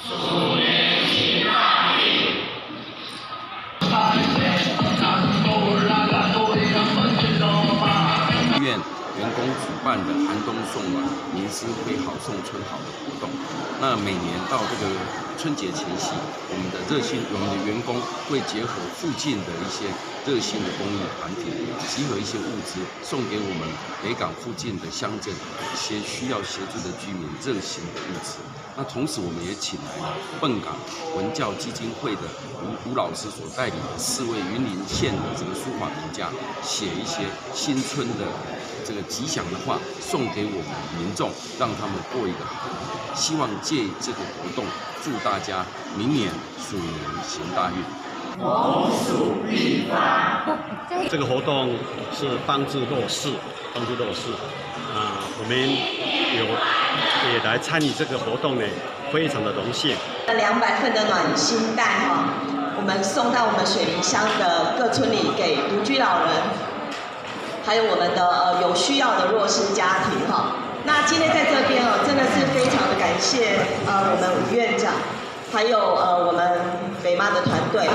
医院员工举办的寒冬送暖、民思会好送春好的活动。那每年到这个春节前夕，我们的员工会结合附近的一些热心的公益团体，集合一些物资，送给我们北港附近的乡镇一些需要协助的居民热心的物资。那同时，我们也请来了笨港文教基金会的吴老师所带领的4位云林县的这个书法名家，写一些新春的这个吉祥的话，送给我们民众，让他们过一个好年。希望借这个活动，祝大家明年鼠年行大运。鸿鼠必发。这个活动是帮助弱势，我们也来参与这个活动呢，非常的荣幸。200份的暖心袋我们送到我们水林乡的各村里，给独居老人，还有我们的有需要的弱势家庭那今天在这边真的是非常的感谢我们吴院长，还有我们北妈的团队。